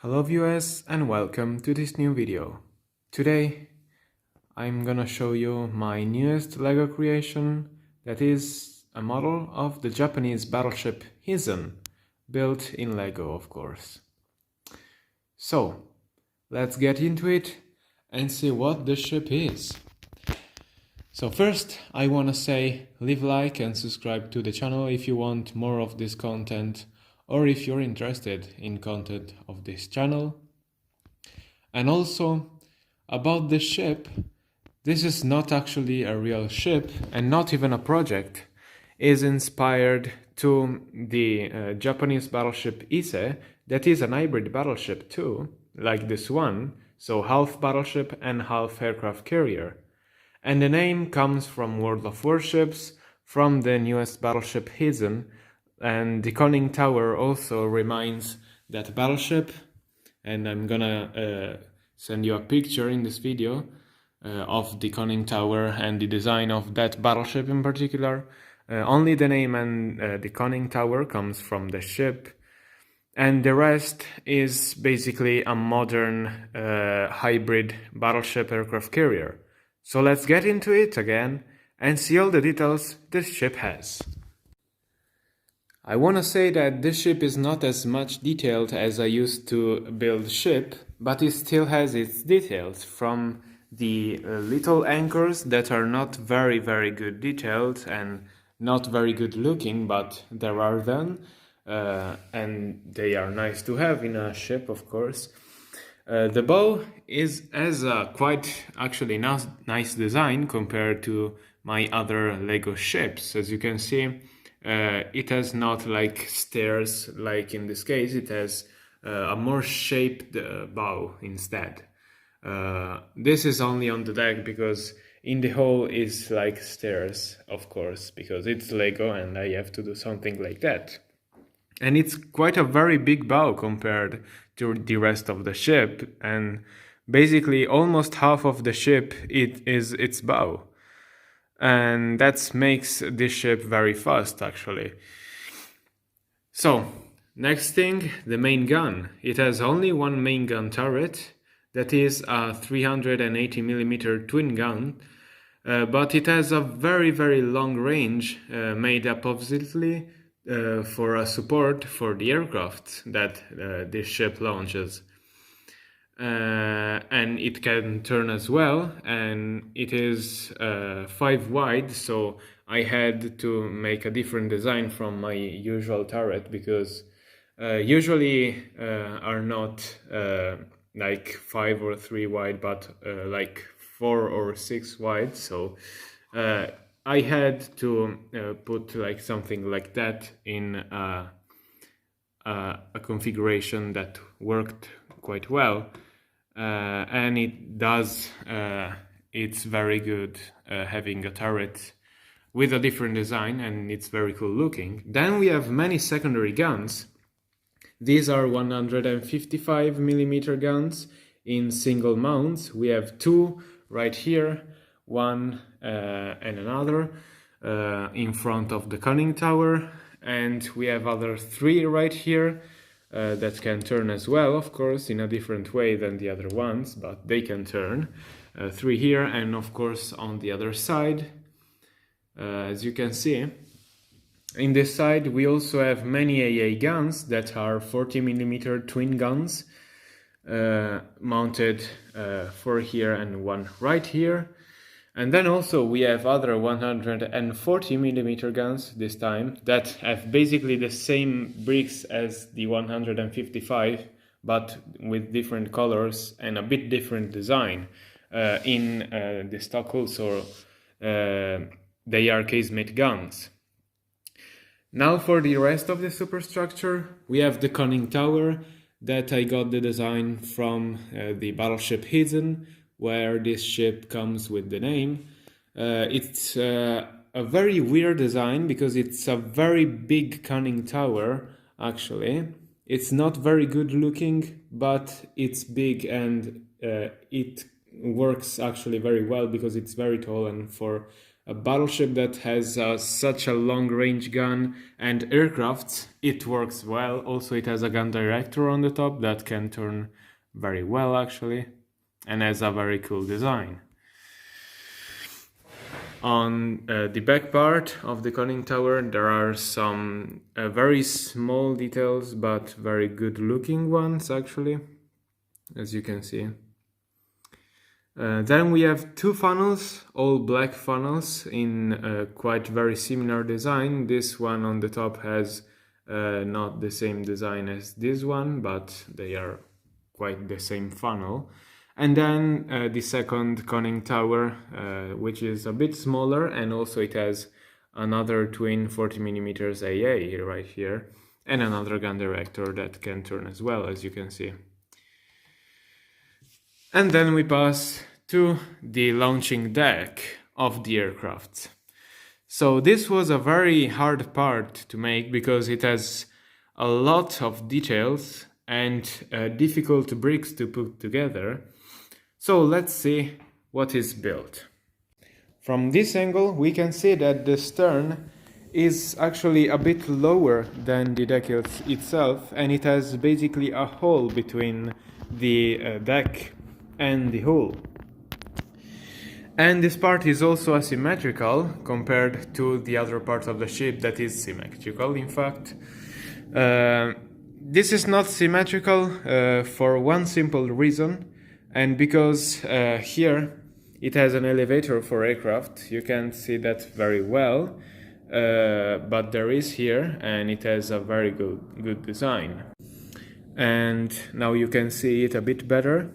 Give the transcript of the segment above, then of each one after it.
Hello viewers and welcome to this new video. Today I'm gonna show you my newest LEGO creation, that is a model of the Japanese battleship Hizen, built in LEGO of course. So let's get into it and see what the ship is. So first I wanna say leave a like and subscribe to the channel if you want more of this content, or if you're interested in content of this channel. And also, about this ship, this is not actually a real ship and not even a project. It is inspired to the Japanese battleship Ise, that is an hybrid battleship too, like this one, so half battleship and half aircraft carrier. And the name comes from World of Warships, from the newest battleship Hizen, and the conning tower also reminds that battleship, and I'm gonna send you a picture in this video of the conning tower and the design of that battleship in particular. Only the name and the conning tower comes from the ship, and the rest is basically a modern hybrid battleship aircraft carrier. So let's get into it again and see all the details this ship has. I want to say that this ship is not as much detailed as I used to build ship, but it still has its details, from the little anchors that are not very good detailed and not very good looking, but there are them, and they are nice to have in a ship of course. The bow has a quite actually nice design compared to my other LEGO ships. As you can see, it has not like stairs like in this case, it has a more shaped bow instead. This is only on the deck because in the hull is like stairs, of course, because it's LEGO and I have to do something like that. And it's quite a very big bow compared to the rest of the ship, and basically almost half of the ship is its bow. And that makes this ship very fast actually. So, next thing, the main gun. It has only one main gun turret, that is a 380mm twin gun, but it has a very long range made up obviously for a support for the aircraft that this ship launches. And it can turn as well, and it is 5 wide, so I had to make a different design from my usual turret, because usually are not like 5 or 3 wide, but like 4 or 6 wide, so I had to put like something like that in a configuration that worked quite well. And it does, it's very good having a turret with a different design, and it's very cool looking. Then we have many secondary guns. These are 155mm guns in single mounts. We have 2 right here, one and another in front of the conning tower, and we have other 3 right here that can turn as well, of course, in a different way than the other ones, but they can turn. 3 here, and of course on the other side, as you can see. In this side we also have many AA guns that are 40mm twin guns, mounted 4 here and 1 right here. And then also we have other 140mm guns this time, that have basically the same bricks as the 155, but with different colors and a bit different design. In the stock also they are casemate guns. Now for the rest of the superstructure, we have the conning tower that I got the design from the battleship Hizen, where this ship comes with the name. It's a very weird design because it's a very big conning tower actually. It's not very good looking, but it's big, and it works actually very well because it's very tall, and for a battleship that has such a long-range gun and aircraft, it works well. Also, it has a gun director on the top that can turn very well, actually, and has a very cool design. On the back part of the conning tower, there are some very small details, but very good-looking ones, actually, as you can see. Then we have two funnels, all black funnels in quite very similar design. This one on the top has not the same design as this one, but they are quite the same funnel. And then the second conning tower, which is a bit smaller, and also it has another twin 40mm AA right here, and another gun director that can turn as well, as you can see. And then we pass to the launching deck of the aircraft. So this was a very hard part to make because it has a lot of details and difficult bricks to put together. So let's see what is built. From this angle we can see that the stern is actually a bit lower than the deck itself, and it has basically a hole between the deck and the hull. And this part is also asymmetrical compared to the other part of the ship that is symmetrical, in fact. This is not symmetrical for one simple reason, and because here it has an elevator for aircraft. You can't see that very well, but there is here, and it has a very good design. And now you can see it a bit better.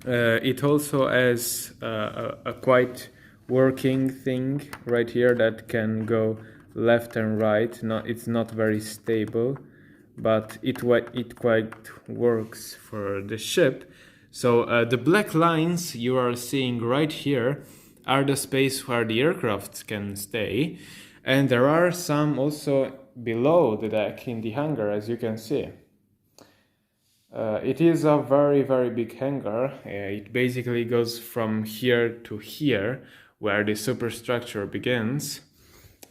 It also has a quite working thing right here that can go left and right. It's not very stable, but it quite works for the ship. So the black lines you are seeing right here are the space where the aircraft can stay, and there are some also below the deck in the hangar, as you can see. It is a very big hangar. It basically goes from here to here, where the superstructure begins.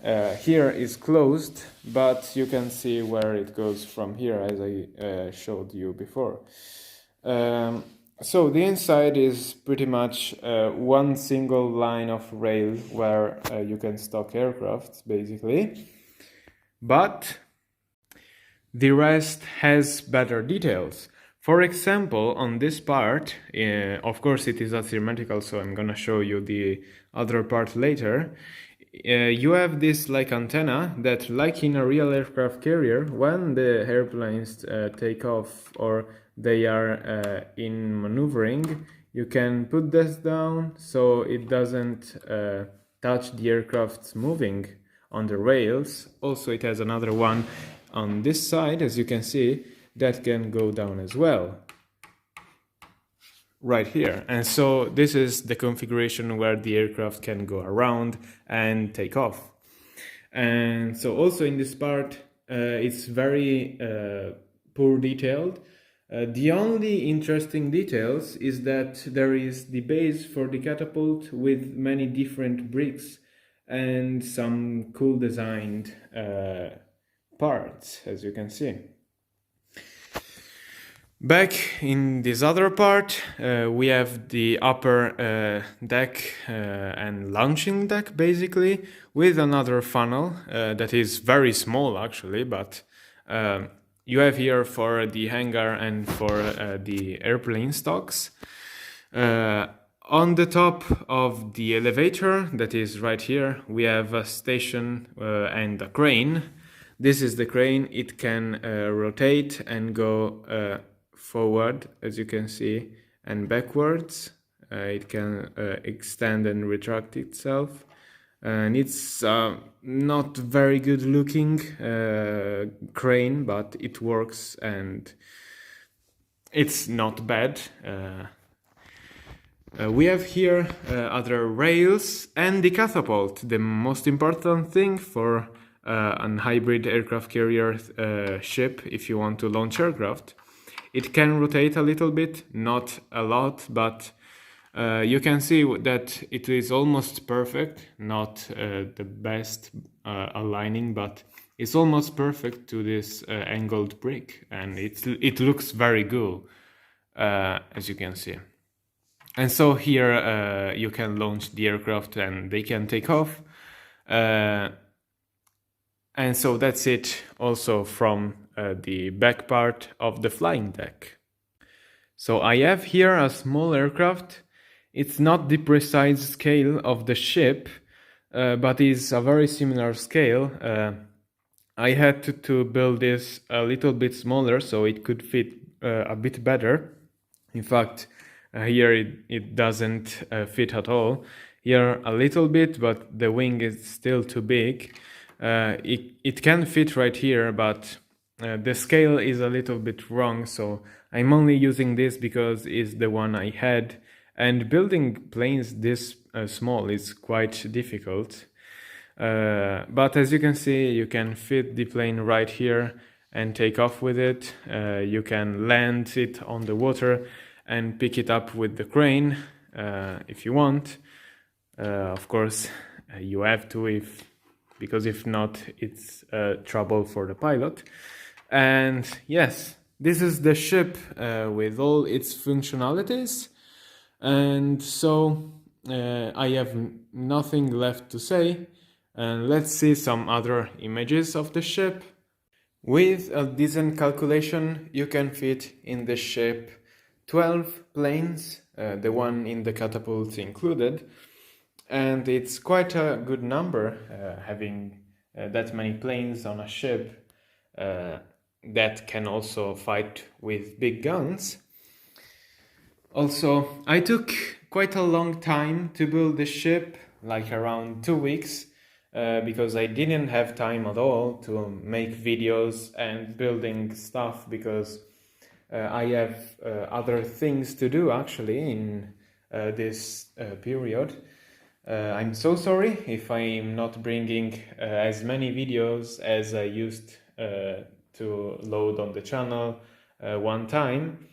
Here is closed, but you can see where it goes from here, as I showed you before. So the inside is pretty much one single line of rail where you can stock aircraft, basically. But the rest has better details. For example, on this part, of course it is asymmetrical, so I'm gonna show you the other part later. You have this like antenna that, like in a real aircraft carrier, when the airplanes take off or they are in maneuvering, you can put this down so it doesn't touch the aircraft moving on the rails. Also, it has another one on this side, as you can see, that can go down as well, right here. And so this is the configuration where the aircraft can go around and take off. And so also in this part, it's very poor detailed. The only interesting details is that there is the base for the catapult with many different bricks and some cool designed parts, as you can see. Back in this other part, we have the upper deck and launching deck, basically, with another funnel that is very small, actually, but you have here for the hangar and for the airplane stocks. On the top of the elevator, that is right here, we have a station and a crane. This is the crane. It can rotate and go forward, as you can see, and backwards. It can extend and retract itself, and it's not very good looking crane, but it works and it's not bad. We have here other rails and the catapult, the most important thing for an hybrid aircraft carrier ship if you want to launch aircraft. It can rotate a little bit, not a lot, but You can see that it is almost perfect, not the best aligning, but it's almost perfect to this angled brick, and it looks very good, as you can see. And so here you can launch the aircraft and they can take off. And so that's it also from the back part of the flying deck. So I have here a small aircraft. It's not the precise scale of the ship, but is a very similar scale. I had to build this a little bit smaller so it could fit a bit better. In fact, here it doesn't fit at all. Here a little bit, but the wing is still too big. It can fit right here, but the scale is a little bit wrong, so I'm only using this because it's the one I had. And building planes this small is quite difficult. But as you can see, you can fit the plane right here and take off with it. You can land it on the water and pick it up with the crane if you want. Of course, you have to, because if not, it's trouble for the pilot. And yes, this is the ship with all its functionalities. And so I have nothing left to say. Let's see some other images of the ship. With a decent calculation, you can fit in the ship 12 planes, the one in the catapult included. And it's quite a good number, having that many planes on a ship that can also fight with big guns. Also, I took quite a long time to build the ship, like around 2 weeks, because I didn't have time at all to make videos and building stuff, because I have other things to do actually in this period. I'm so sorry if I'm not bringing as many videos as I used to load on the channel one time.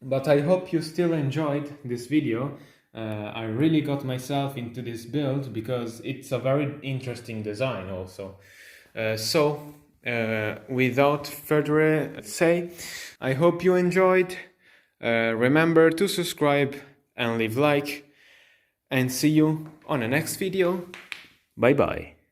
But I hope you still enjoyed this video. I really got myself into this build because it's a very interesting design also. Without further say, I hope you enjoyed. Remember to subscribe and leave like, and see you on the next video. Bye bye.